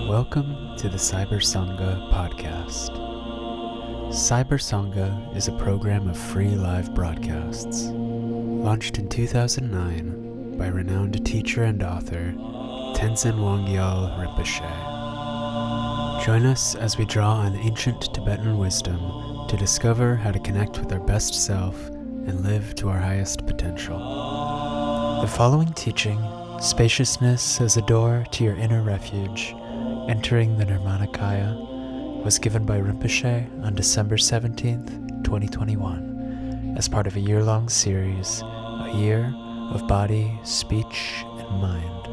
Welcome to the Cyber Sangha podcast. Cyber Sangha is a program of free live broadcasts, launched in 2009 by renowned teacher and author Tenzin Wangyal Rinpoche. Join us as we draw on ancient Tibetan wisdom to discover how to connect with our best self and live to our highest potential. The following teaching, Spaciousness as a Door to Your Inner Refuge, Entering the Nirmanakaya, was given by Rinpoche on December 17th, 2021, as part of a year-long series, A Year of Body, Speech, and Mind.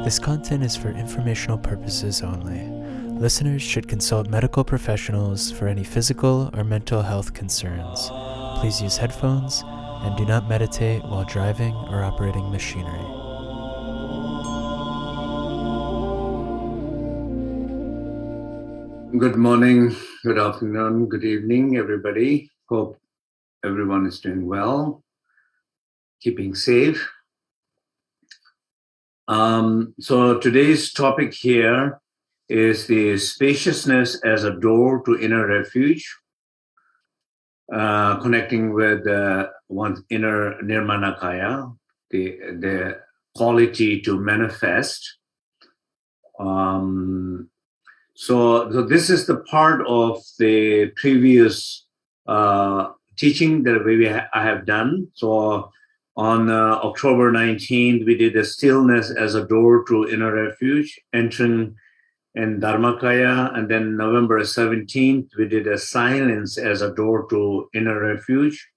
This content is for informational purposes only. Listeners should consult medical professionals for any physical or mental health concerns. Please use headphones and do not meditate while driving or operating machinery. Good morning, good afternoon, good evening, everybody. Hope everyone is doing well, keeping safe. So today's topic here is the spaciousness as a door to inner refuge, connecting with one's inner Nirmanakaya, the quality to manifest. So this is the part of the previous teaching that I have done. So on October 19th, we did a stillness as a door to inner refuge, entering in Dharmakaya. And then November 17th, we did a silence as a door to inner refuge,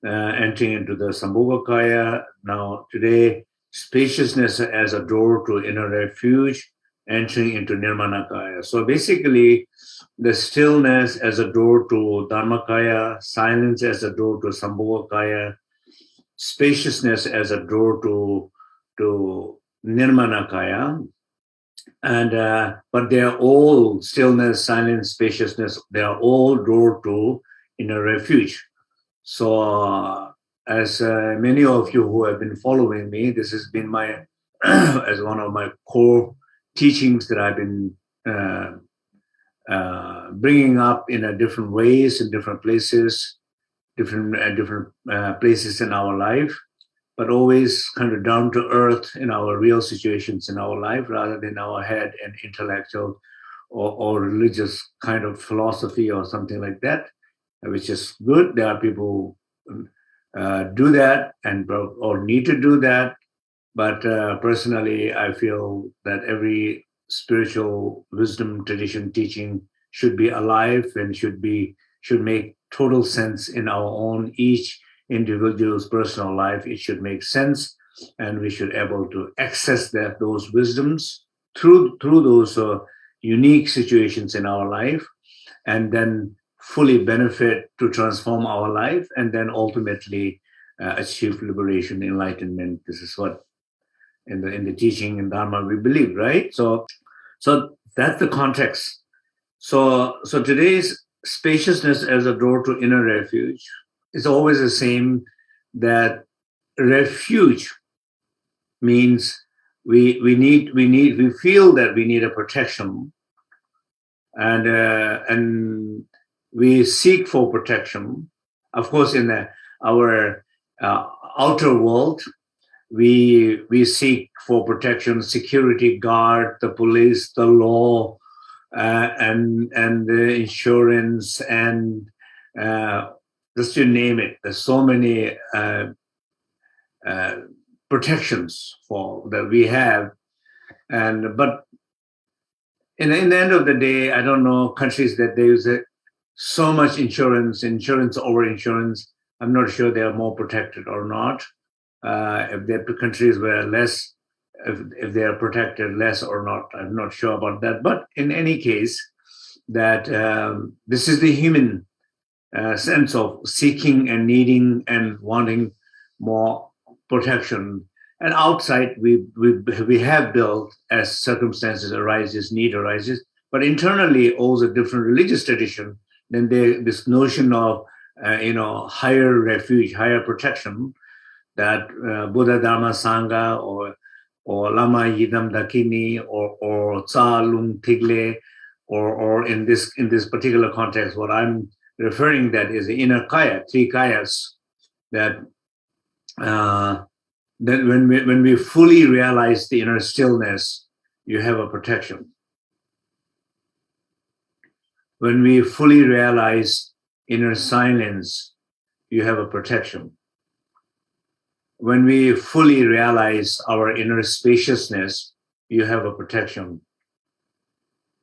entering into the Sambhogakaya. Now today, spaciousness as a door to inner refuge, entering into Nirmanakaya. So basically, the stillness as a door to Dharmakaya, silence as a door to Sambhogakaya, spaciousness as a door to Nirmanakaya. And but they are all stillness, silence, spaciousness. They are all door to inner refuge. So as many of you who have been following me, this has been my as one of my core teachings that I've been bringing up in different ways, in different places, different places in our life, but always kind of down to earth in our real situations in our life, rather than our head and intellectual or religious kind of philosophy or something like that, which is good. There are people who do that or need to do that. But personally, I feel that every spiritual wisdom tradition teaching should be alive and should make total sense in our own, each individual's personal life. It should make sense, and we should be able to access those wisdoms through those unique situations in our life, and then fully benefit to transform our life, and then ultimately achieve liberation, enlightenment. This is what in the teaching in Dharma we believe, right? So that's the context. So today's spaciousness as a door to inner refuge is always the same. That refuge means we feel that we need a protection, and we seek for protection. Of course, in our outer world, we seek for protection, security guard, the police, the law, and the insurance, and just to name it. There's so many protections that we have, but in the end of the day, I don't know countries that they use so much insurance over insurance. I'm not sure they are more protected or not. If there are countries where less, if they are protected less or not, I'm not sure about that. But in any case, that this is the human sense of seeking and needing and wanting more protection. And outside, we have built as circumstances arises, need arises. But internally, also different religious tradition. Then this notion of higher refuge, higher protection, that Buddha, Dharma, Sangha, or or Lama Yidam Dakini, or Tsa Lung Tigle, or in this particular context, what I'm referring that is the inner kaya, three kayas, that when we fully realize the inner stillness, you have a protection. When we fully realize inner silence, you have a protection. When we fully realize our inner spaciousness, you have a protection.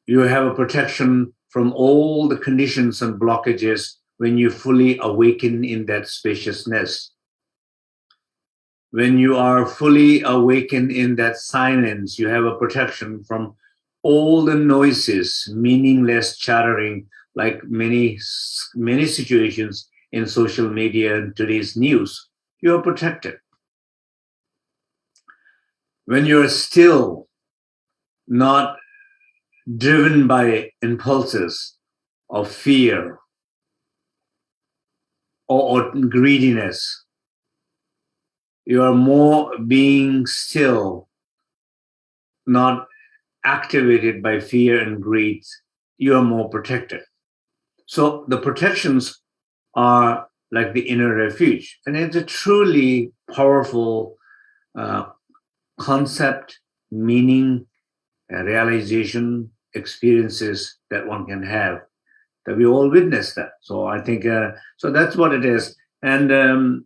You have a protection from all the conditions and blockages when you fully awaken in that spaciousness. When you are fully awakened in that silence, you have a protection from all the noises, meaningless chattering, like many situations in social media and today's news. You are protected. When you're still, not driven by impulses of fear or greediness, you are more being still, not activated by fear and greed, you are more protected. So the protections are like the inner refuge. And it's a truly powerful concept, meaning, realization, experiences that one can have, that we all witness that. So I think, so that's what it is. And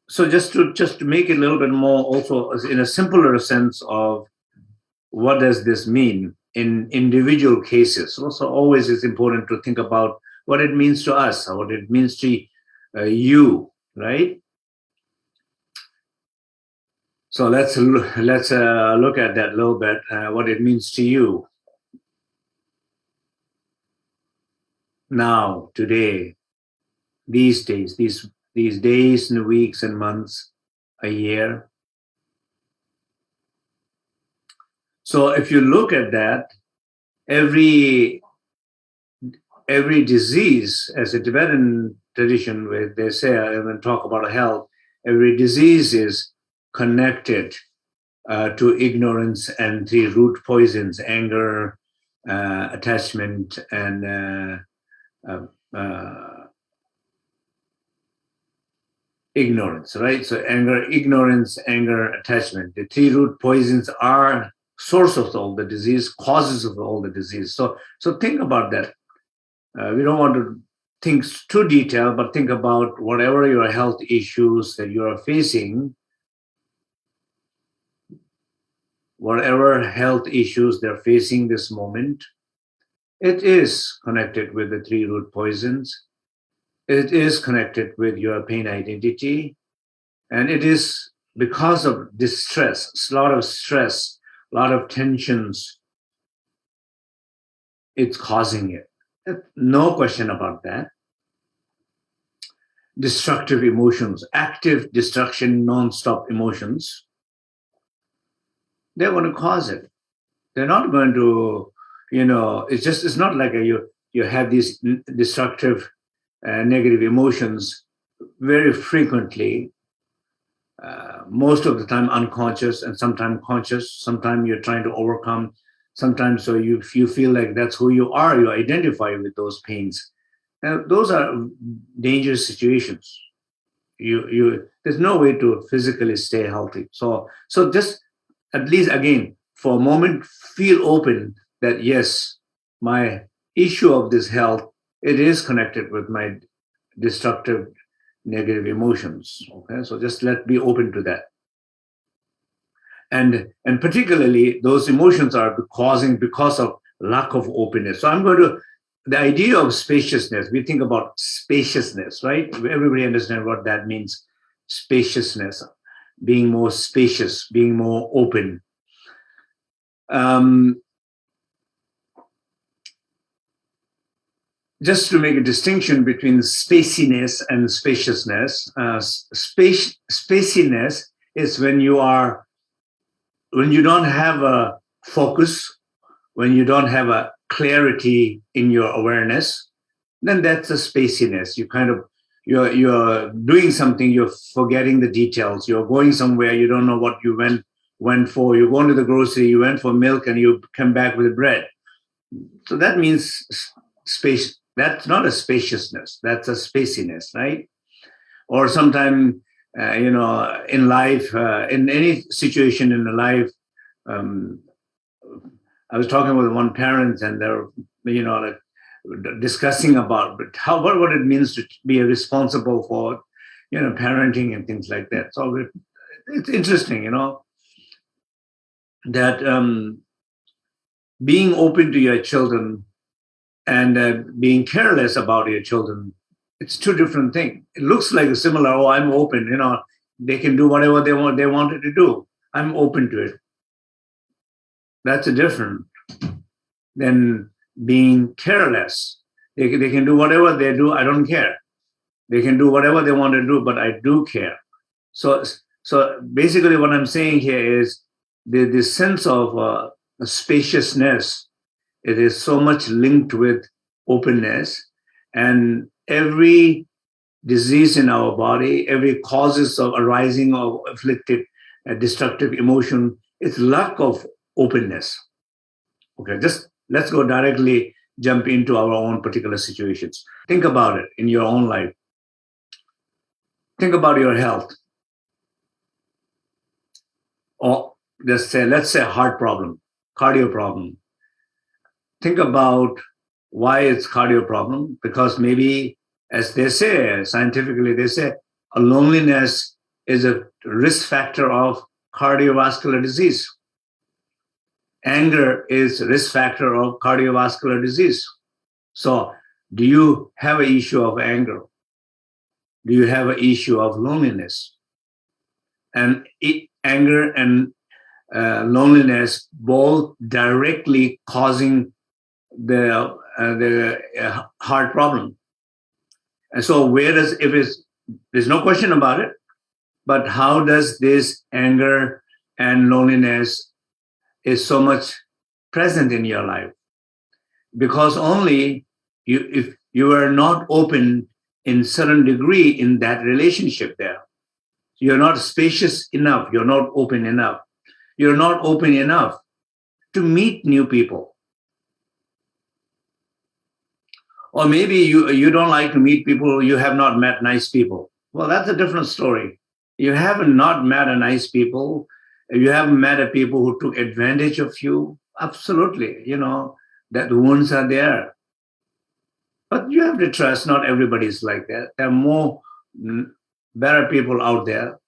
so just to make it a little bit more also in a simpler sense of what does this mean in individual cases. Also, always it's important to think about what it means to us, or what it means to you, right? So let's look at that a little bit, what it means to you now, today, these days, these days and weeks and months, a year. So if you look at that, every disease, as a Tibetan tradition, where they say, when talk about health, every disease is connected to ignorance and three root poisons: anger, attachment, and ignorance, right? So ignorance, anger, attachment. The three root poisons are source of all the disease, causes of all the disease. So think about that. We don't want to think too detailed, but think about whatever your health issues that you are facing, whatever health issues they're facing this moment, it is connected with the three root poisons. It is connected with your pain identity. And it is because of distress, a lot of stress, a lot of tensions, it's causing it. No question about that. Destructive emotions, active destruction, non-stop emotions, they're going to cause it. They're not going to, it's not like you have these destructive, negative emotions very frequently, most of the time unconscious and sometimes conscious. Sometimes you're trying to overcome. Sometimes so you feel like that's who you are. You identify with those pains. Now, those are dangerous situations. There's no way to physically stay healthy. So just at least again for a moment feel open that yes, my issue of this health, it is connected with my destructive negative emotions. Okay, so just be open to that. And particularly those emotions are because of lack of openness. So the idea of spaciousness, we think about spaciousness, right? Everybody understands what that means. Spaciousness, being more spacious, being more open. Just to make a distinction between spaciness and spaciousness, spaciness is when you don't have a focus, when you don't have a clarity in your awareness, then that's a spaciness. You're doing something, you're forgetting the details, you're going somewhere, you don't know what you went you go into the grocery, you went for milk and you come back with bread. So that means space. That's not a spaciousness. That's a spaciness, right? Or sometimes, in life, in any situation in the life, I was talking with one parent, and they're, like, discussing about what it means to be responsible for, parenting and things like that. So it's interesting, that being open to your children and being careless about your children, it's two different things. It looks like a similar. Oh, I'm open. They can do whatever they wanted to do. I'm open to it. That's a different than being careless. They can do whatever they do. I don't care. They can do whatever they want to do, but I do care. So basically, what I'm saying here is the sense of spaciousness. It is so much linked with openness, and every disease in our body, every causes of arising of afflicted, destructive emotion, it's lack of openness. Okay, just let's go directly jump into our own particular situations. Think about it in your own life. Think about your health. Or let's say heart problem, cardio problem. Think about why it's cardio problem, because maybe, as they say, scientifically, they say a loneliness is a risk factor of cardiovascular disease. Anger is a risk factor of cardiovascular disease. So do you have an issue of anger? Do you have an issue of loneliness? And anger and loneliness both directly causing the heart problem. And so there's no question about it, but how does this anger and loneliness is so much present in your life? Because only if you are not open in certain degree in that relationship there, you're not spacious enough, you're not open enough, you're not open enough to meet new people. Or maybe you don't like to meet people, you have not met nice people. Well, that's a different story. You haven't not met a nice people, you haven't met a people who took advantage of you. Absolutely, that wounds are there. But you have to trust not everybody's like that. There are more better people out there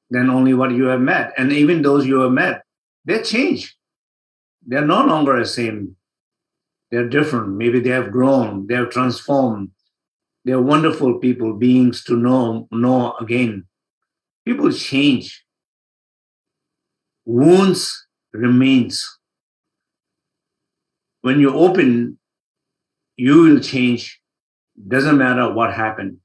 than only what you have met. And even those you have met, they change. They're no longer the same. They're different. Maybe they have grown, they have transformed. They're wonderful people, beings to know again. People change. Wounds remains. When you open, you will change. Doesn't matter what happened.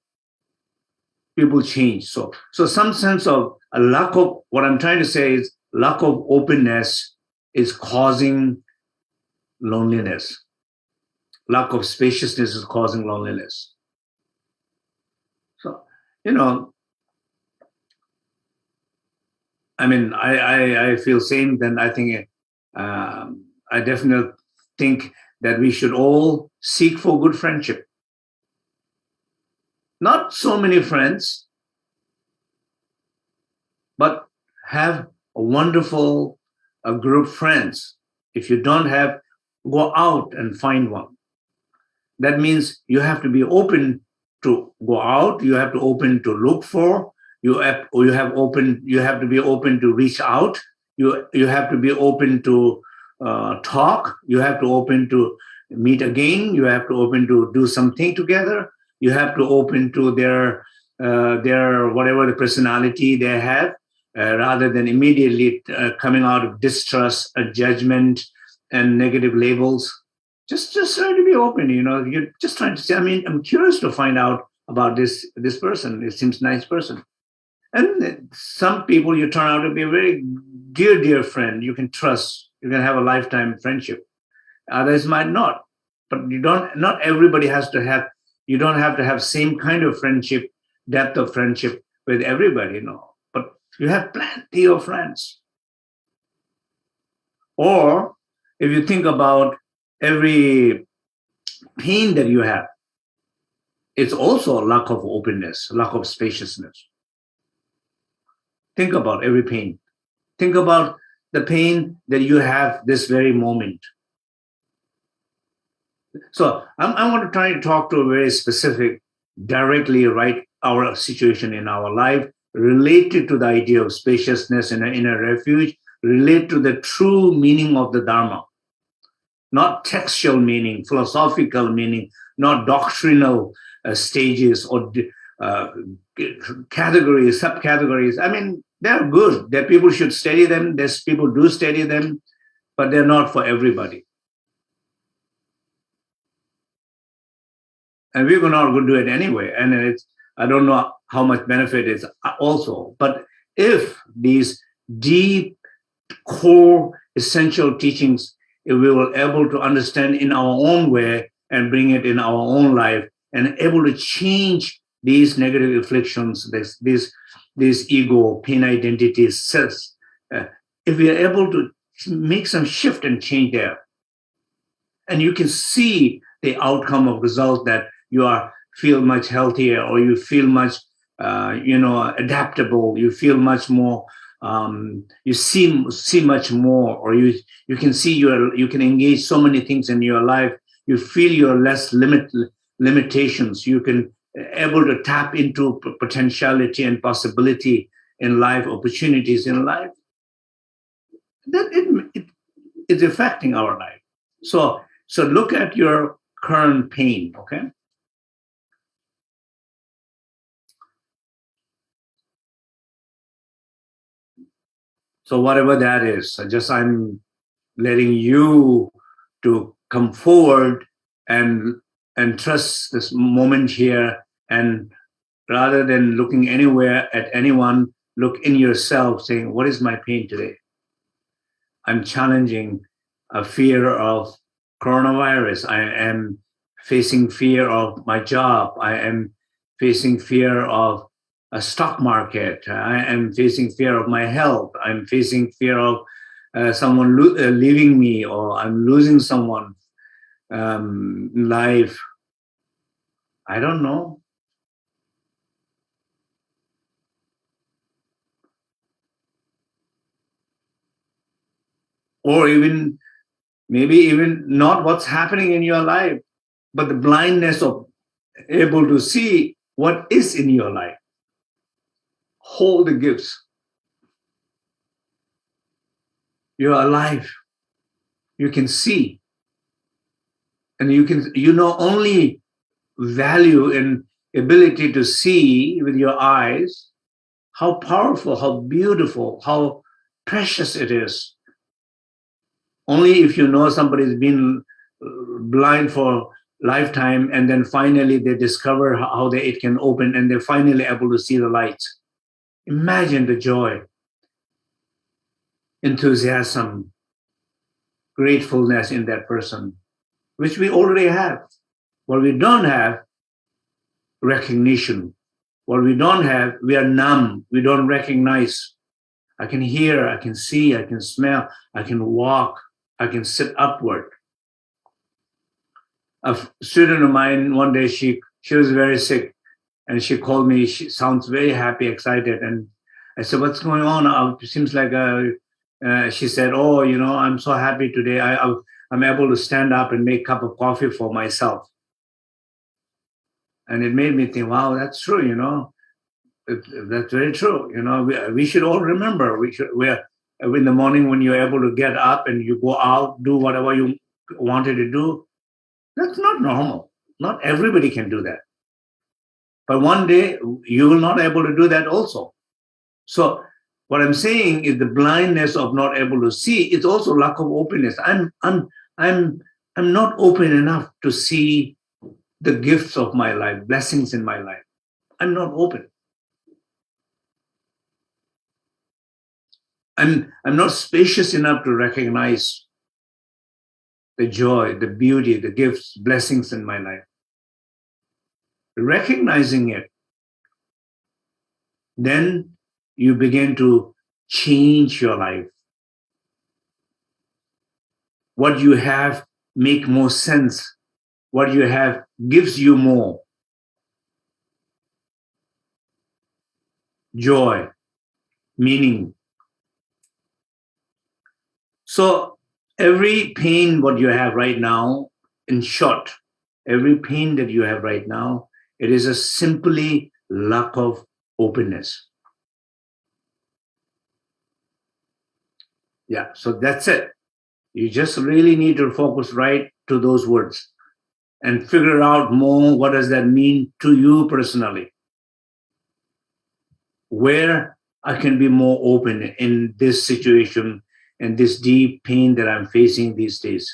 People change. So some sense of a lack of, what I'm trying to say is lack of openness is causing loneliness. Lack of spaciousness is causing loneliness. So, I feel same. Then I think I definitely think that we should all seek for good friendship. Not so many friends, but have a wonderful group friends. If you don't have, go out and find one. That means you have to be open to go out. You have to open to look for. You have to be open to reach out. You have to be open to talk. You have to open to meet again. You have to open to do something together. You have to open to their whatever the personality they have, rather than immediately coming out of distrust, judgment, and negative labels. Just try to be open. You're just trying to say. I'm curious to find out about this person. It seems nice person. And some people you turn out to be a very dear friend. You can trust. You can have a lifetime friendship. Others might not. But not everybody has to have. You don't have to have same kind of friendship, depth of friendship with everybody. But you have plenty of friends. Or if you think about every pain that you have, it's also a lack of openness, lack of spaciousness. Think about every pain. Think about the pain that you have this very moment. So I want to try to talk to a very specific, directly right our situation in our life, related to the idea of spaciousness in a refuge, relate to the true meaning of the Dharma, not textual meaning, philosophical meaning, not doctrinal stages or categories, subcategories. I mean, they're good. That people should study them. There's people do study them, but they're not for everybody. And we're not going to do it anyway. And I don't know how much benefit is also. But if these deep, core, essential teachings, if we were able to understand in our own way and bring it in our own life, and able to change these negative afflictions, these ego, pain identities, selves, if we are able to make some shift and change there, and you can see the outcome of result that you feel much healthier, or you feel much adaptable, you feel much more, you see much more, or you can see you can engage so many things in your life. You feel your less limitations. You can able to tap into potentiality and possibility in life, opportunities in life. That it's affecting our life. So look at your current pain, okay? So whatever that is, I'm letting you to come forward and trust this moment here, and rather than looking anywhere at anyone, look in yourself, saying, what is my pain today? I'm challenging a fear of coronavirus. I am facing fear of my job. I am facing fear of a stock market. I am facing fear of my health. I'm facing fear of someone leaving me, or I'm losing someone in life. I don't know. Or maybe even not what's happening in your life, but the blindness of able to see what is in your life. Hold the gifts. You're alive. You can see. And you not only value and ability to see with your eyes how powerful, how beautiful, how precious it is. Only if you know somebody's been blind for lifetime, and then finally they discover how it can open, and they're finally able to see the light. Imagine the joy, enthusiasm, gratefulness in that person, which we already have. What we don't have, recognition. What we don't have, we are numb. We don't recognize. I can hear, I can see, I can smell, I can walk, I can sit upward. A student of mine, one day, she was very sick, and she called me. She sounds very happy, excited. And I said, what's going on? It seems like she said, oh, I'm so happy today. I'm able to stand up and make a cup of coffee for myself. And it made me think, wow, that's true, that's very true. We should all remember, we're in the morning when you're able to get up and you go out, do whatever you wanted to do. That's not normal. Not everybody can do that. But one day you will not able to do that also. So what I'm saying is the blindness of not able to see is also lack of openness. I'm not open enough to see the gifts of my life, blessings in my life. I'm not open. I'm not spacious enough to recognize the joy, the beauty, the gifts, blessings in my life. Recognizing it, then you begin to change your life. What you have make more sense. What you have gives you more joy, meaning. So every pain what you have right now, in short, every pain that you have right now, it is a simply lack of openness. Yeah, so that's it. You just really need to focus right to those words and figure out more what does that mean to you personally. Where I can be more open in this situation and this deep pain that I'm facing these days.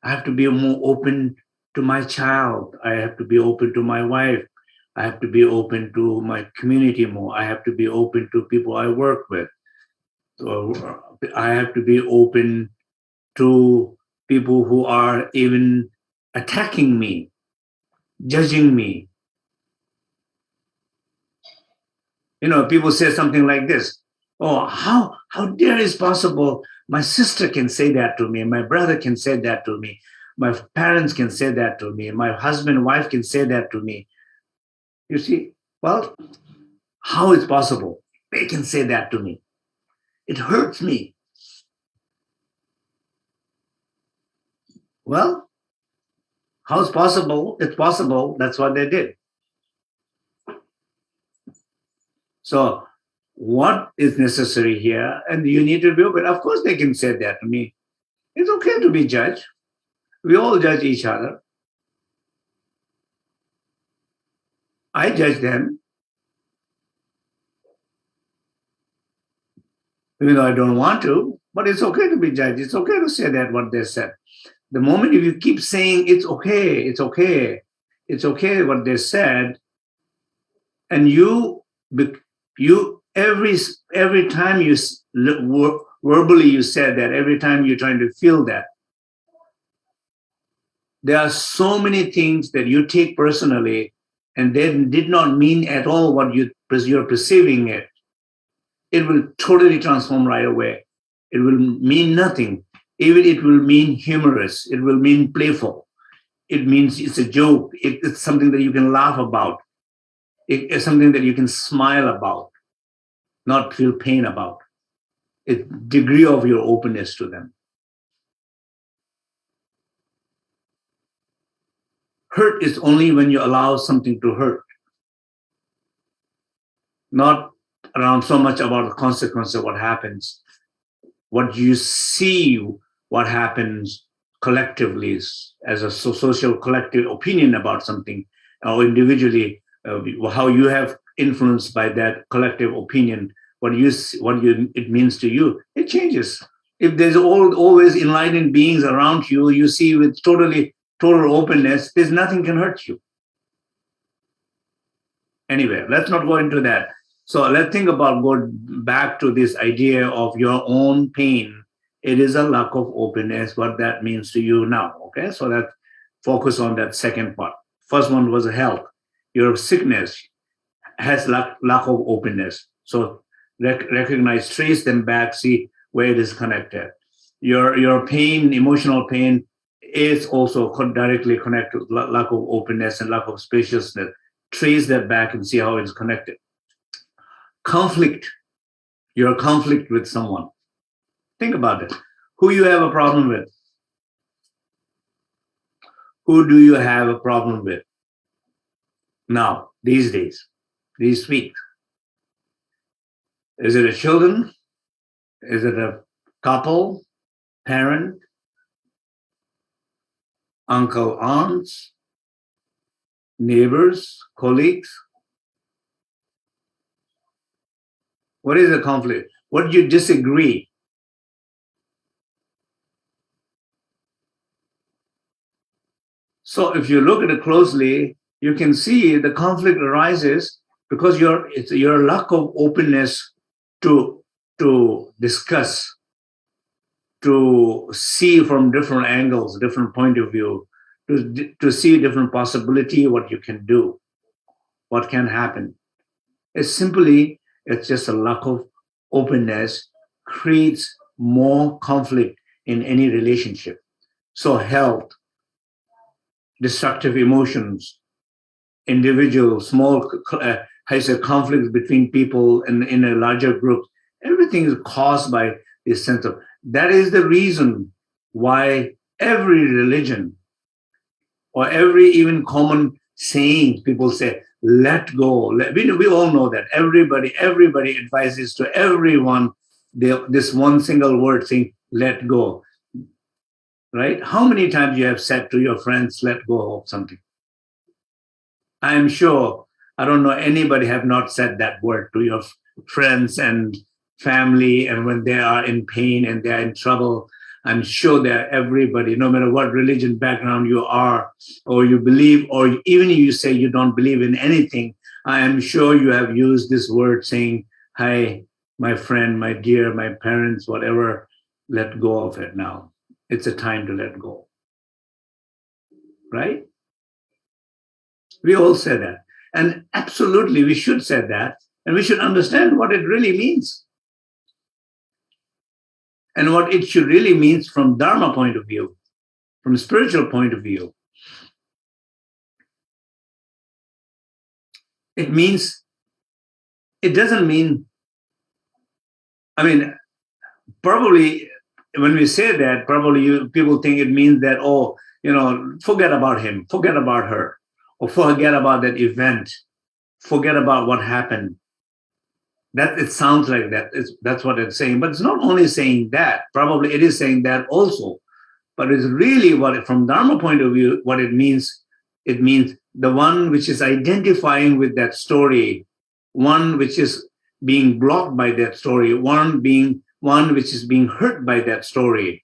I have to be more open to my child. I have to be open to my wife. I have to be open to my community more. I have to be open to people I work with. So I have to be open to people who are even attacking me, judging me. You know, people say something like this: "Oh, how dare is possible? My sister can say that to me. My brother can say that to me. My parents can say that to me. My husband, wife can say that to me." You see, well, how is possible? They can say that to me. It hurts me. Well, how is possible? It's possible. That's what they did. So what is necessary here? And you need to be open. Of course, they can say that to me. It's okay to be judged. We all judge each other. I judge them, even though I don't want to, but it's okay to be judged. It's okay to say that what they said. The moment if you keep saying it's okay, it's okay what they said, and you every time you verbally you said that, every time you're trying to feel that, there are so many things that you take personally and they did not mean at all what you're perceiving it. It will totally transform right away. It will mean nothing. Even it will mean humorous. It will mean playful. It means it's a joke. It's something that you can laugh about. It's something that you can smile about, not feel pain about. It's degree of your openness to them. Hurt is only when you allow something to hurt, not around so much about the consequence of what happens. What you see, what happens collectively as a social collective opinion about something, or individually, how you have influenced by that collective opinion, it means to you, it changes. If there's always enlightened beings around you, you see with total openness, there's nothing can hurt you. Anyway, let's not go into that. So let's think about going back to this idea of your own pain. It is a lack of openness, what that means to you now. Okay, so let's focus on that second part. First one was health. Your sickness has lack of openness. So recognize, trace them back, see where it is connected. Your pain, emotional pain, is also directly connected to lack of openness and lack of spaciousness. Trace that back and see how it's connected. Conflict, your conflict with someone. Think about it. Who you have a problem with? Who do you have a problem with now, these days, these weeks? Is it a children? Is it a couple, parent, uncle, aunts, neighbors, colleagues? What is the conflict? What do you disagree? So if you look at it closely, you can see the conflict arises because your lack of openness to discuss, to see from different angles, different point of view, to see different possibility, what you can do, what can happen. It's just a lack of openness creates more conflict in any relationship. So health, destructive emotions, individual, small, conflicts between people in a larger group, everything is caused by this sense of, that is the reason why every religion or every even common saying, people say, let go. We all know that. Everybody advises to everyone this one single word saying, let go. Right? How many times you have said to your friends, let go of something? I'm sure, I don't know, anybody have not said that word to your friends and family, and when they are in pain and they are in trouble. I'm sure that everybody, no matter what religion background you are, or you believe, or even if you say you don't believe in anything, I am sure you have used this word saying, hi, my friend, my dear, my parents, whatever, let go of it now. It's a time to let go. Right? We all say that. And absolutely, we should say that. And we should understand what it really means. And what it should really means from Dharma point of view, from spiritual point of view. It means, it doesn't mean, probably when we say that, probably people think it means that, forget about him, forget about her, or forget about that event, forget about what happened. That it sounds like that. That's what it's saying. But it's not only saying that. Probably it is saying that also. But it's really from Dharma point of view, what it means the one which is identifying with that story, one which is being blocked by that story, one which is being hurt by that story.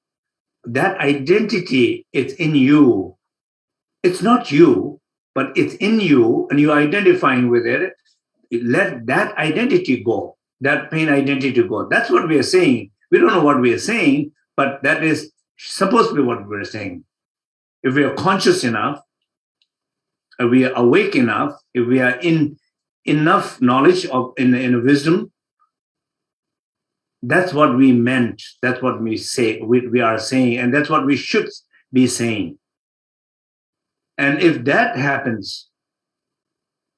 That identity, it's in you. It's not you, but it's in you, and you're identifying with it. Let that identity go, that pain identity go. That's what we are saying. We don't know what we are saying, but that is supposed to be what we're saying. If we are conscious enough, if we are awake enough, if we are in enough knowledge in a wisdom, that's what we meant. That's what we say. We are saying, and that's what we should be saying. And if that happens,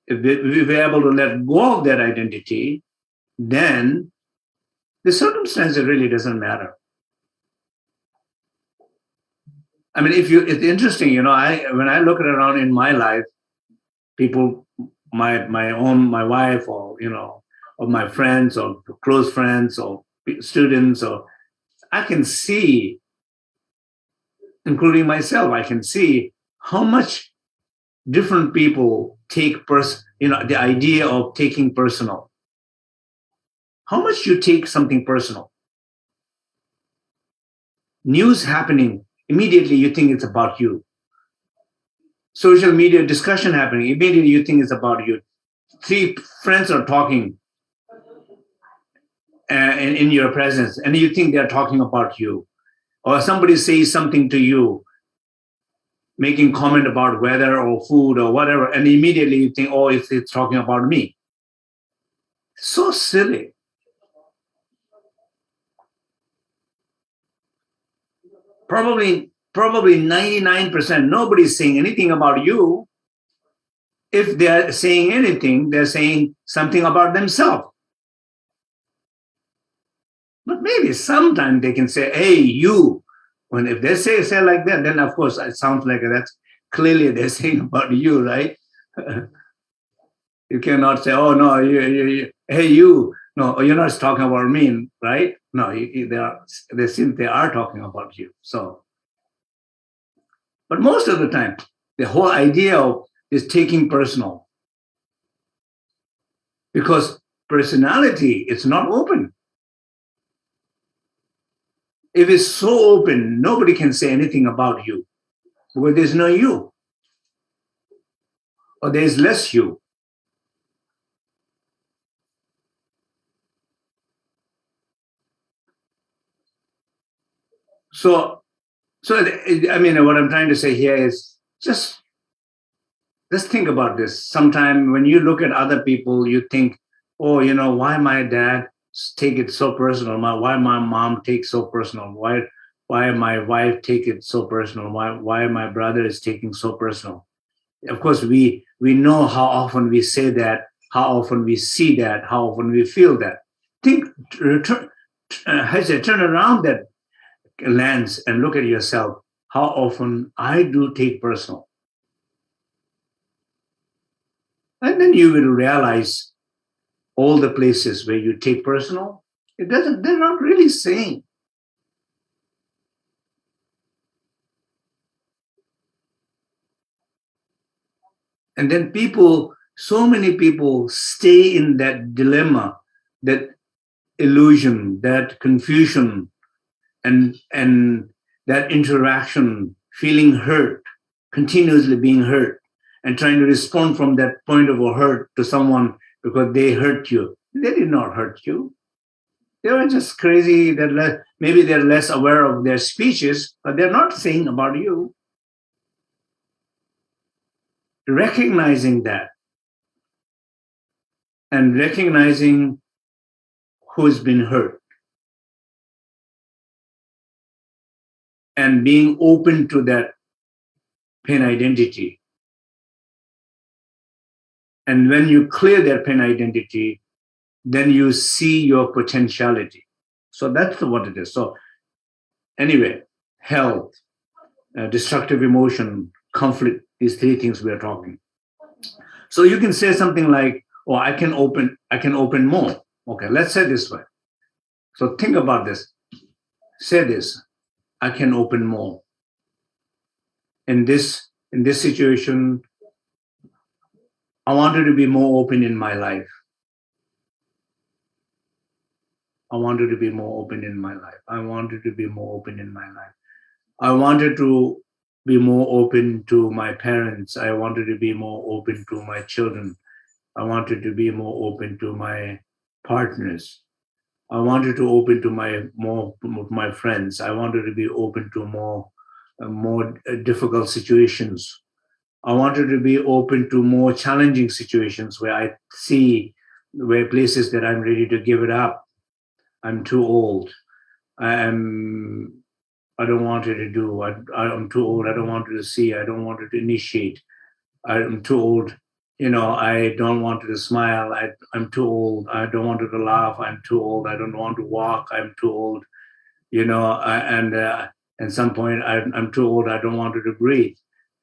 if we're able to let go of that identity, then the circumstance really doesn't matter. It's interesting, when I look around in my life, people, my wife, or my friends, or close friends, or students, or I can see, including myself, I can see how much different people take the idea of taking personal. How much you take something personal. News happening, immediately you think it's about you. Social media discussion happening, immediately you think it's about you. Three friends are talking in your presence, and you think they're talking about you. Or somebody says something to you, making comment about weather or food or whatever, and immediately you think, oh, it's talking about me. So silly. Probably 99%, nobody's saying anything about you. If they're saying anything, they're saying something about themselves. But maybe sometimes they can say, hey, you. If they say like that, then of course it sounds like that's clearly they're saying about you, right? You cannot say, oh, no, hey, you. No, you're not talking about me, right? No, they simply are talking about you. So, but most of the time, the whole idea of is taking personal. Because personality is not open. If it's so open, nobody can say anything about you. Because there's no you. Or there's less you. So what I'm trying to say here is just think about this. Sometime when you look at other people, you think, oh, why my dad take it so personal? Why my mom takes so personal? Why why my wife take it so personal, why my brother is taking so personal. Of course, we know how often we say that, how often we see that, how often we feel that. Think, turn around that lens and look at yourself. How often I do take personal. And then you will realize all the places where you take personal, they're not really saying. And then so many people stay in that dilemma, that illusion, that confusion, and that interaction, feeling hurt, continuously being hurt, and trying to respond from that point of a hurt to someone because they hurt you. They did not hurt you. They were just crazy. Maybe they're less aware of their speeches, but they're not saying about you. Recognizing that and recognizing who's been hurt and being open to that pain identity. And when you clear that pain identity, then you see your potentiality. So that's what it is. So anyway, health, destructive emotion, conflict, these three things we are talking. So you can say something like, oh, I can open more. Okay, let's say this way. So think about this. Say this, I can open more. In this situation, I wanted to be more open in my life. I wanted to be more open in my life. I wanted to be more open in my life. I wanted to be more open to my parents. I wanted to be more open to my children. I wanted to be more open to my partners. I wanted to open to my friends. I wanted to be open to more difficult situations. I wanted to be open to more challenging situations where I see where places that I'm ready to give it up. I'm too old. I don't want it to do. I'm too old. I don't want it to see. I don't want it to initiate. I'm too old. I don't want it to smile. I'm too old. I don't want it to laugh. I'm too old. I don't want to walk. I'm too old. And at some point, I'm too old. I don't want it to breathe.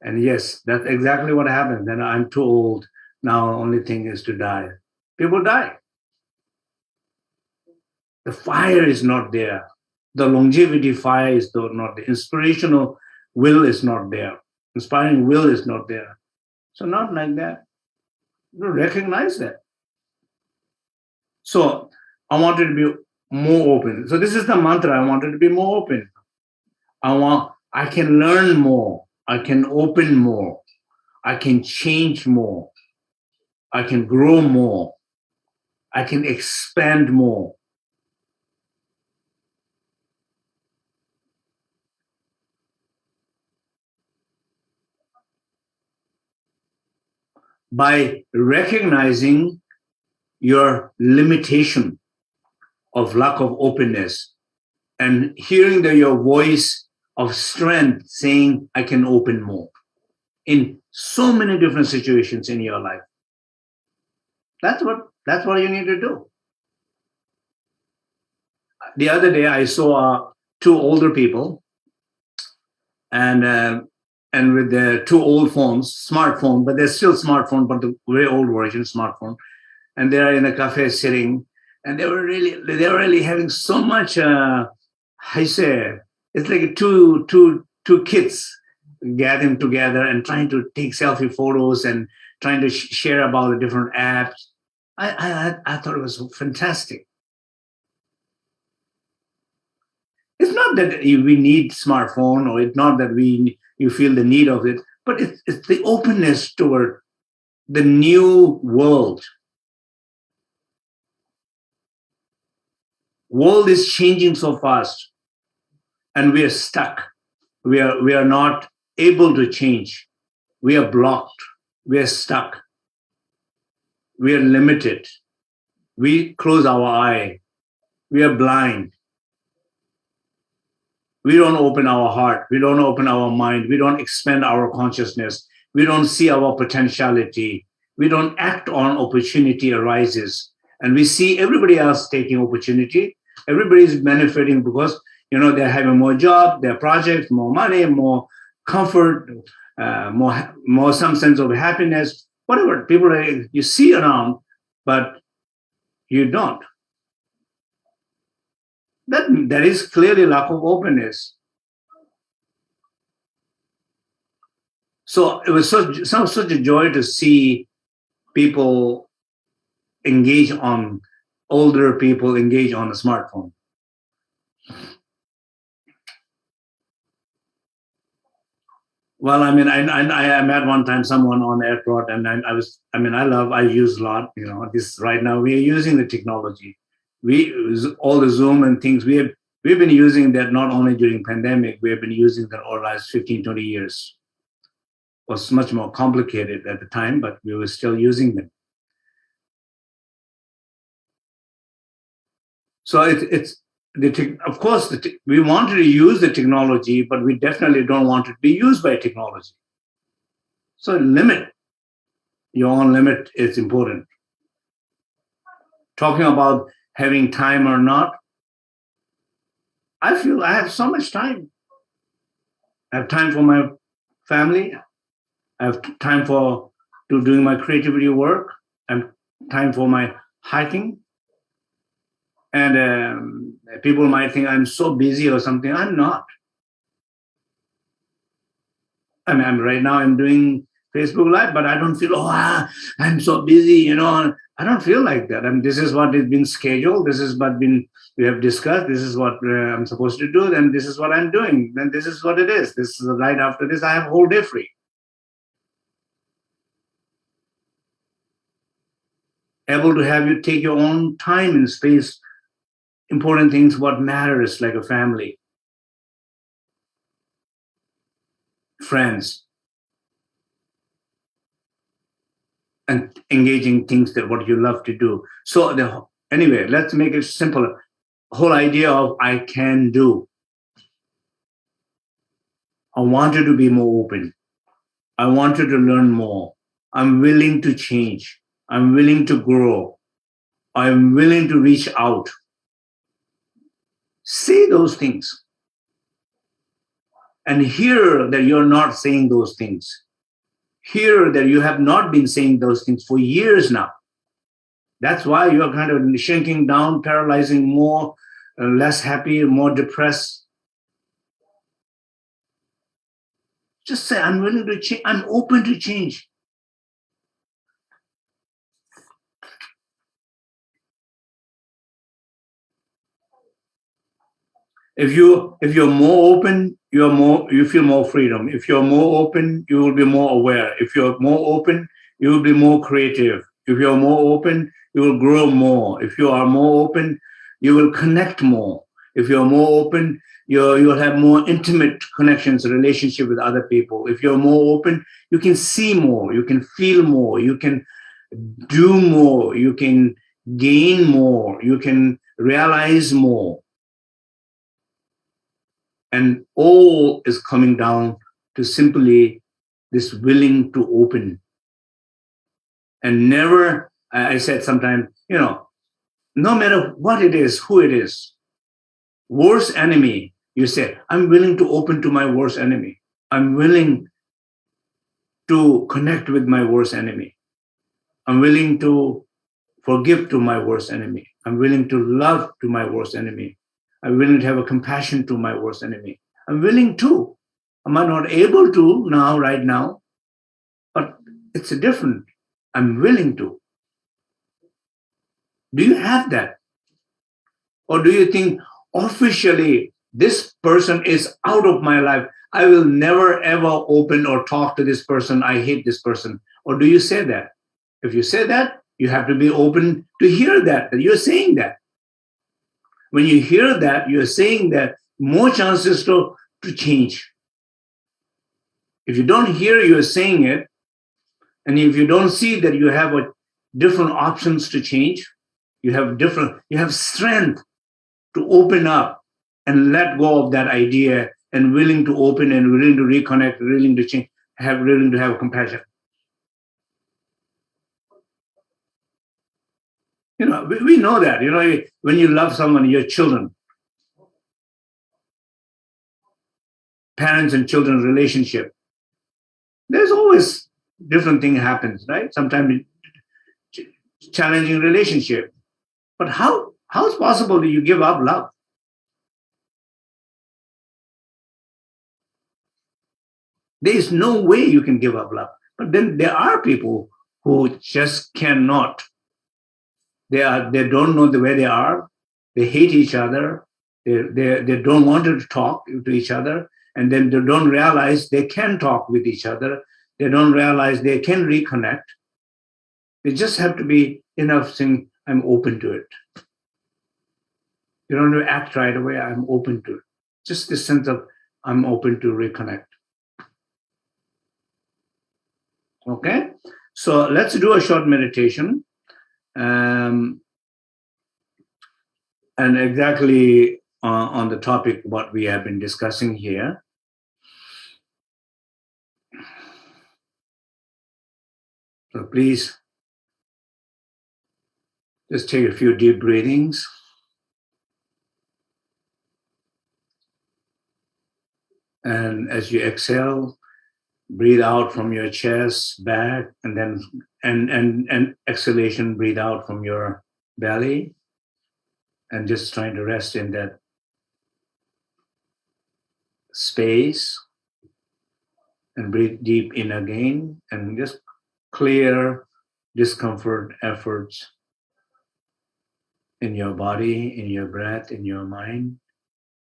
And yes, that's exactly what happens. Then I'm too old. Now, only thing is to die. People die. The fire is not there. The longevity fire is not there. Inspirational will is not there. Inspiring will is not there. So not like that. You recognize that. So I wanted to be more open. So this is the mantra. I wanted to be more open. I can learn more. I can open more. I can change more. I can grow more. I can expand more. By recognizing your limitation of lack of openness and hearing your voice of strength saying, I can open more in so many different situations in your life. That's what you need to do. The other day, I saw two older people and with their two old phones, smartphone, but they're still smartphone, but the very old version smartphone. And they're in a cafe sitting, and they were really having so much. I say it's like two kids gathering together and trying to take selfie photos and trying to share about the different apps. I thought it was fantastic. It's not that we need smartphone, or it's not that you feel the need of it, but it's the openness toward the new world. World is changing so fast, and we are stuck. We are not able to change. We are blocked. We are stuck. We are limited. We close our eye. We are blind. We don't open our heart. We don't open our mind. We don't expand our consciousness. We don't see our potentiality. We don't act on opportunity arises. And we see everybody else taking opportunity. Everybody's benefiting because, they're having more job, their projects, more money, more comfort, more some sense of happiness, whatever people you see around, but you don't. That is clearly lack of openness. So it was such a joy to see people older people engage on a smartphone. Well, I met one time someone on the airport, and I use a lot, this right now we are using the technology. All the Zoom and things, we've been using that not only during pandemic, we have been using that all last 15, 20 years. It was much more complicated at the time, but we were still using them. So of course, we wanted to use the technology, but we definitely don't want it to be used by technology. So your own limit is important. Talking about having time or not, I feel I have so much time. I have time for my family. I have time to doing my creativity work. I have time for my hiking. And people might think I'm so busy or something. I'm not. Right now I'm doing Facebook Live, but I don't feel, I'm so busy, I don't feel like that. This is what has been scheduled. This is what we have discussed. This is what I'm supposed to do. Then this is what I'm doing. Then this is what it is. This is right after this. I have a whole day free. Able to have you take your own time and space. Important things, what matters, like a family, friends, and engaging things that what you love to do. So anyway, let's make it simpler. Whole idea of I can do. I wanted to be more open. I wanted to learn more. I'm willing to change. I'm willing to grow. I'm willing to reach out. Say those things. And hear that you're not saying those things. Hear that you have not been saying those things for years now. That's why you're kind of shrinking down, paralyzing more, less happy, more depressed. Just say, I'm willing to change. I'm open to change. If you're more open, you feel more freedom. If you're more open, you will be more aware. If you're more open, you will be more creative. If you're more open, you will grow more. If you are more open, you will connect more. If you're more open, you'll have more intimate connections, relationship with other people. If you're more open, you can see more, you can feel more, you can do more, you can gain more, you can realize more. And all is coming down to simply this willing to open. And never, I said sometimes, no matter what it is, who it is, worst enemy, you say, I'm willing to open to my worst enemy. I'm willing to connect with my worst enemy. I'm willing to forgive to my worst enemy. I'm willing to love to my worst enemy. I'm willing to have a compassion to my worst enemy. I'm willing to. Am I not able to now, right now? But it's a different. I'm willing to. Do you have that? Or do you think officially this person is out of my life? I will never ever open or talk to this person. I hate this person. Or do you say that? If you say that, you have to be open to hear that you're saying that. When you hear that, you're saying that, more chances to change. If you don't hear you're saying it, and if you don't see that you have different options to change, you have strength to open up and let go of that idea and willing to open and willing to reconnect, willing to change, willing to have compassion. We know that, when you love someone, your children, parents and children relationship, there's always different thing happens, right? Sometimes challenging relationship. But how is possible that you give up love? There is no way you can give up love. But then there are people who just cannot. They don't know where they are. They hate each other. They don't want to talk to each other. And then they don't realize they can talk with each other. They don't realize they can reconnect. They just have to be enough saying, I'm open to it. You don't have to act right away. I'm open to it. Just this sense of I'm open to reconnect. Okay? So let's do a short meditation. And exactly on the topic what we have been discussing here. So please just take a few deep breathings. And as you exhale, breathe out from your chest, back, and then and exhalation, breathe out from your belly. And just trying to rest in that space and breathe deep in again and just clear discomfort efforts in your body, in your breath, in your mind.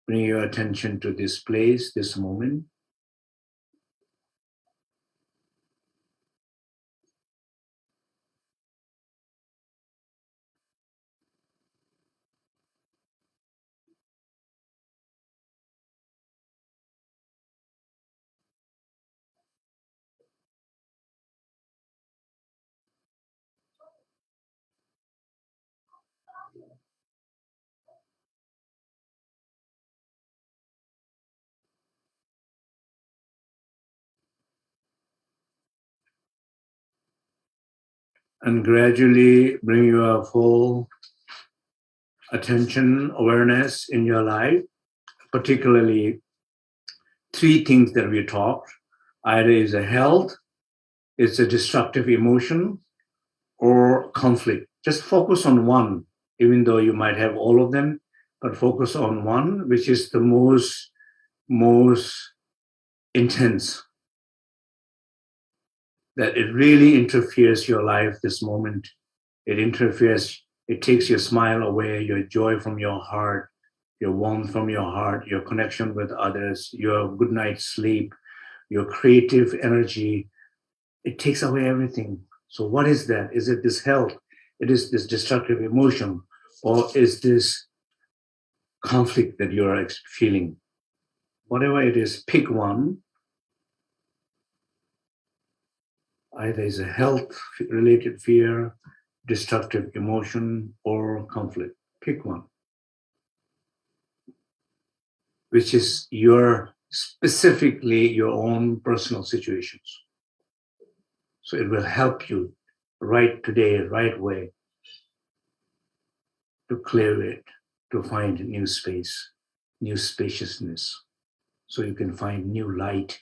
Bring your attention to this place, this moment. And gradually bring your full attention, awareness in your life, particularly three things that we talked. Either is a health, it's a destructive emotion, or conflict. Just focus on one, even though you might have all of them, but focus on one, which is the most intense, that it really interferes your life this moment. It interferes, it takes your smile away, your joy from your heart, your warmth from your heart, your connection with others, your good night's sleep, your creative energy. It takes away everything. So what is that? Is it this health? It is this destructive emotion? Or is this conflict that you're feeling? Whatever it is, pick one. Either is a health-related fear, destructive emotion, or conflict. Pick one, which is specifically your own personal situations. So it will help you right today, right way, to clear it, to find a new space, new spaciousness, so you can find new light,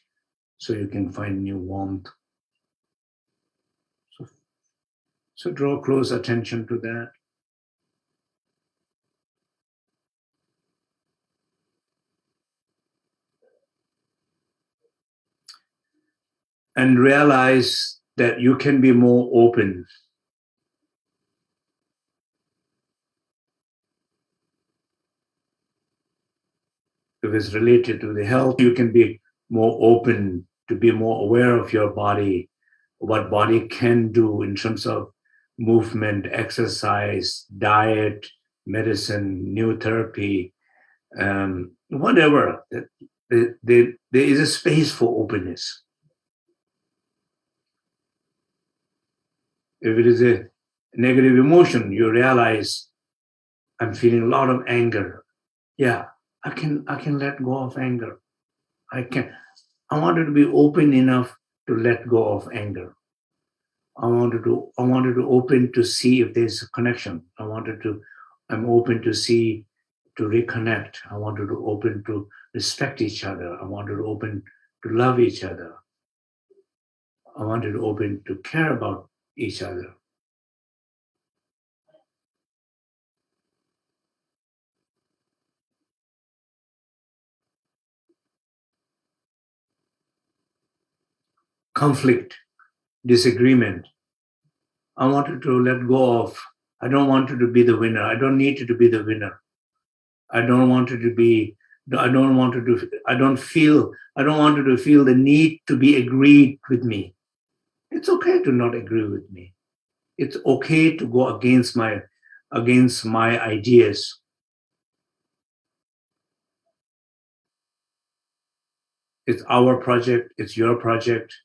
so you can find new warmth. So draw close attention to that. And realize that you can be more open. If it's related to the health, you can be more open to be more aware of your body, what body can do in terms of movement, exercise, diet, medicine, new therapy, whatever. There is a space for openness. If it is a negative emotion, you realize I'm feeling a lot of anger. Yeah, I can let go of anger. I wanted to be open enough to let go of anger. I wanted to open to see if there's a connection. I'm open to see, to reconnect. I wanted to open to respect each other. I wanted to open to love each other. I wanted to open to care about each other. Conflict, disagreement. I wanted to let go of. I don't want it to be the winner. I don't need it to be the winner. I don't want it to be. I don't want it to. I don't feel. I don't want it to feel the need to be agreed with me. It's okay to not agree with me. It's okay to go against my ideas. It's our project. It's your project.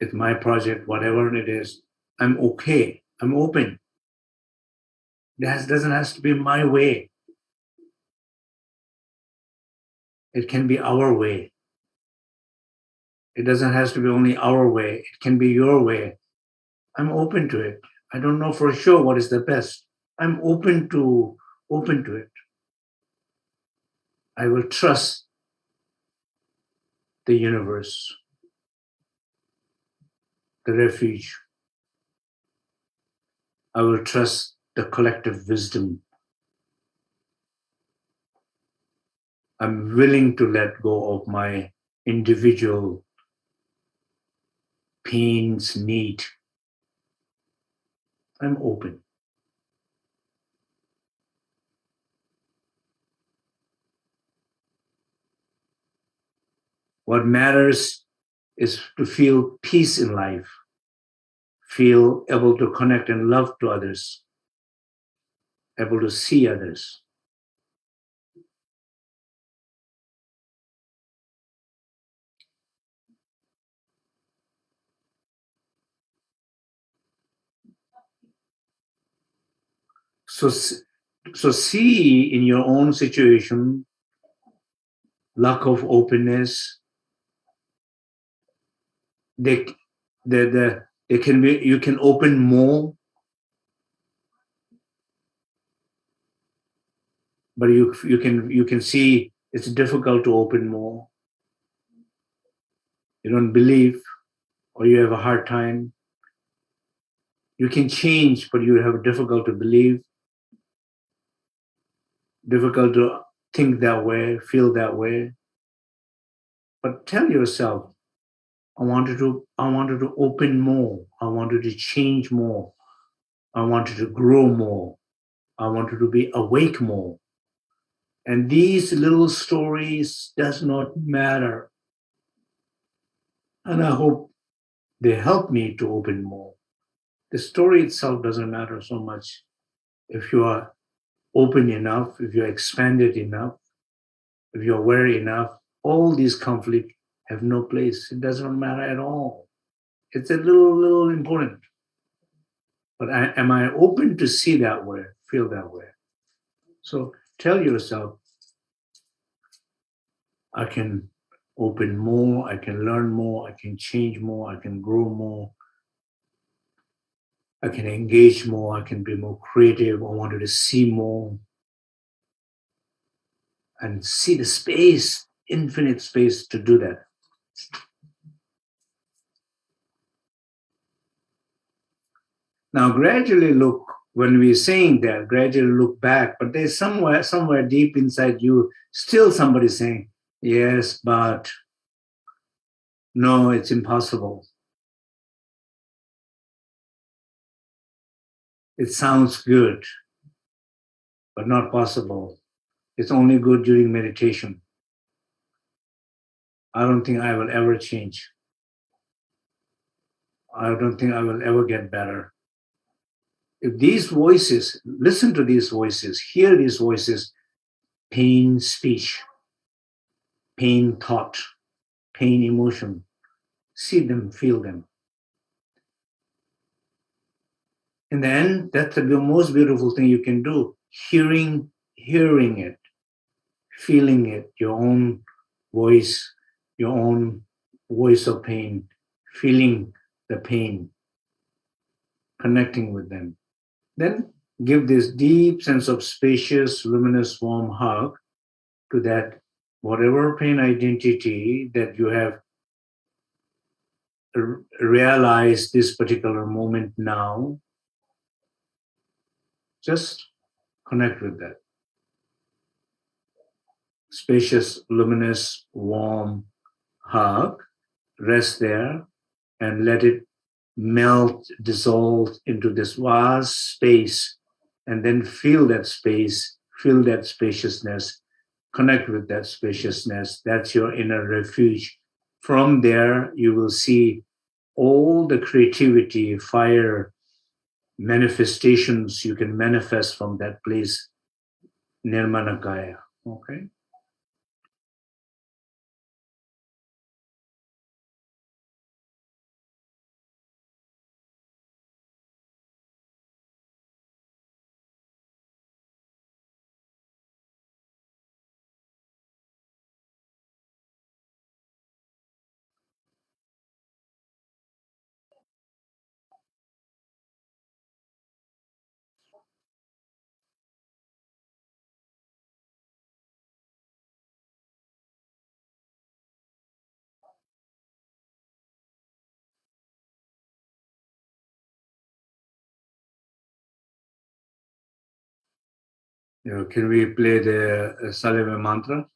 It's my project. Whatever it is, I'm okay. I'm open. That doesn't have to be my way. It can be our way. It doesn't have to be only our way. It can be your way. I'm open to it. I don't know for sure what is the best. I'm open to it. I will trust the universe, the refuge. I will trust the collective wisdom. I'm willing to let go of my individual pains, need. I'm open. What matters is to feel peace in life, feel able to connect and love to others, able to see others. So, so see in your own situation, lack of openness. They, they can be. You can open more, but you can see it's difficult to open more. You don't believe, or you have a hard time. You can change, but you have difficult to believe, difficult to think that way, feel that way. But tell yourself, I wanted to open more. I wanted to change more. I wanted to grow more. I wanted to be awake more. And these little stories does not matter. And I hope they help me to open more. The story itself doesn't matter so much. If you are open enough, if you're expanded enough, if you're aware enough, all these conflicts have no place. It doesn't matter at all. It's a little important. But am I open to see that way, feel that way? So tell yourself, I can open more, I can learn more, I can change more, I can grow more, I can engage more, I can be more creative, I wanted to see more and see the space, infinite space to do that. Now, gradually look, when we're saying that, gradually look back, but there's somewhere deep inside you, still somebody saying, yes, but no, it's impossible. It sounds good, but not possible. It's only good during meditation. I don't think I will ever change. I don't think I will ever get better. If these voices, listen to these voices, hear these voices, pain speech, pain thought, pain emotion, see them, feel them. In the end, that's the most beautiful thing you can do, hearing it. feeling it, your own voice, your own voice of pain, feeling the pain, connecting with them. Then give this deep sense of spacious, luminous, warm hug to that whatever pain identity that you have realized this particular moment now. Just connect with that. Spacious, luminous, warm hug. Rest there and let it melt, dissolve into this vast space, and then feel that space, feel that spaciousness, connect with that spaciousness. That's your inner refuge. From there, you will see all the creativity, fire, manifestations you can manifest from that place, Nirmanakaya. Okay? Can we play the Salve mantra?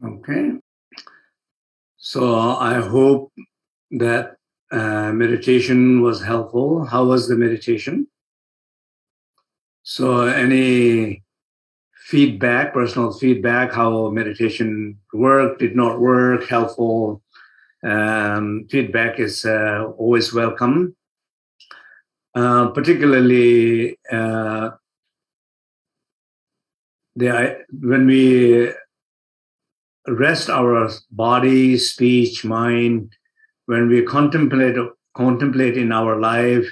Okay. So I hope that meditation was helpful. How was the meditation? So any feedback, personal feedback, how meditation worked, did not work, helpful feedback is always welcome. Particularly when we rest our body, speech, mind, when we contemplate in our life,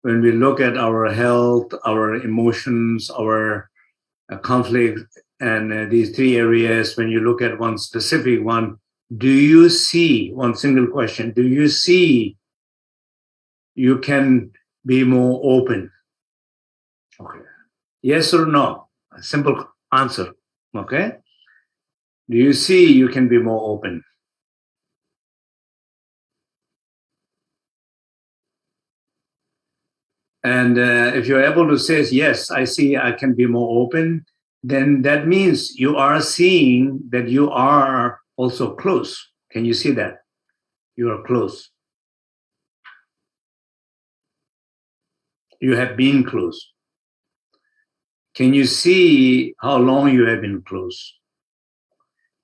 when we look at our health, our emotions, our conflict, and these three areas, when you look at one specific one, do you see, one single question, do you see you can be more open? Okay. Yes or no? A simple answer. Okay. Do you see you can be more open? And if you're able to say, yes, I see I can be more open, then that means you are seeing that you are also close. Can you see that? You are close. You have been close. Can you see how long you have been close?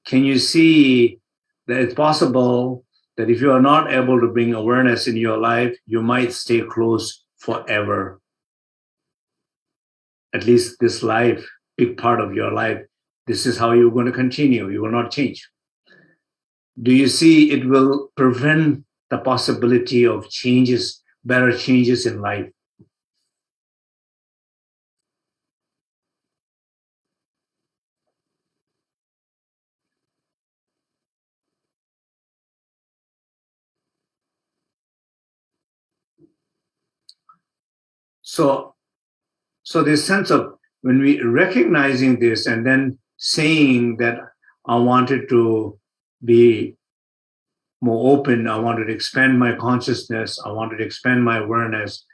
Can you see that it's possible that if you are not able to bring awareness in your life, you might stay close forever? At least this life, big part of your life, this is how you're going to continue. You will not change. Do you see it will prevent the possibility of changes, better changes in life? So this sense of when we recognizing this and then saying that I wanted to be more open, I wanted to expand my consciousness, I wanted to expand my awareness,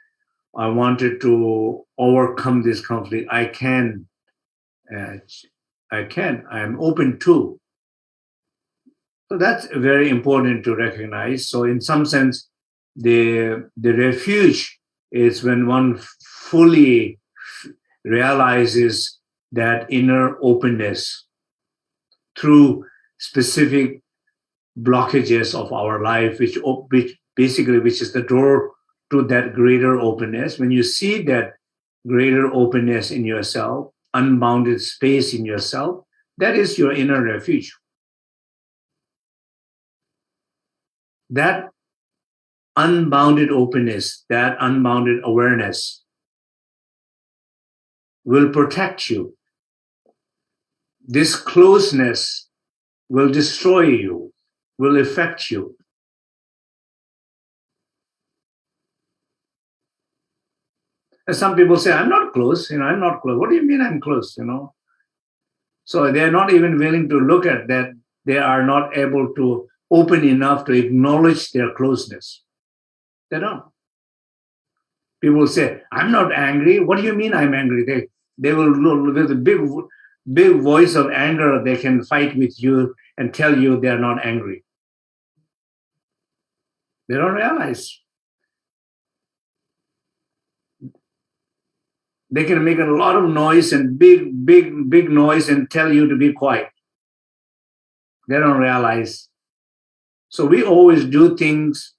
I wanted to overcome this conflict. I am open to. So that's very important to recognize. So in some sense, the refuge is when one fully realizes that inner openness through specific blockages of our life, which is the door to that greater openness. When you see that greater openness in yourself, unbounded space in yourself, that is your inner refuge. That unbounded openness, that unbounded awareness will protect you. This closeness will destroy you, will affect you. And some people say, I'm not close, I'm not close. What do you mean I'm close, So they're not even willing to look at that. They are not able to open enough to acknowledge their closeness. They don't. People say, I'm not angry. What do you mean I'm angry? They will, with a big voice of anger, they can fight with you and tell you they're not angry. They don't realize. They can make a lot of noise and big noise and tell you to be quiet. They don't realize. So we always do things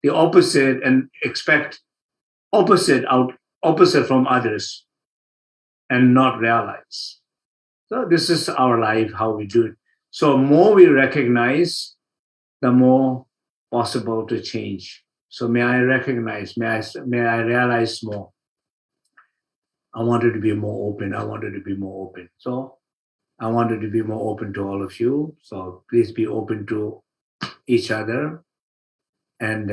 the opposite and expect opposite from others and not realize. So this is our life, how we do it. So more we recognize, the more possible to change. So may I recognize, may I realize more. I wanted to be more open. I wanted to be more open. So I wanted to be more open to all of you. So please be open to each other and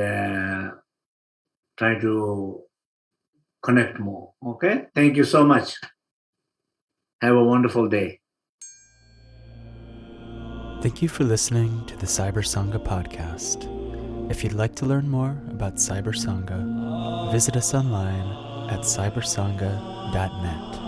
try to connect more. Okay? Thank you so much. Have a wonderful day. Thank you for listening to the Cyber Sangha podcast. If you'd like to learn more about Cyber Sangha, visit us online at cybersangha.net.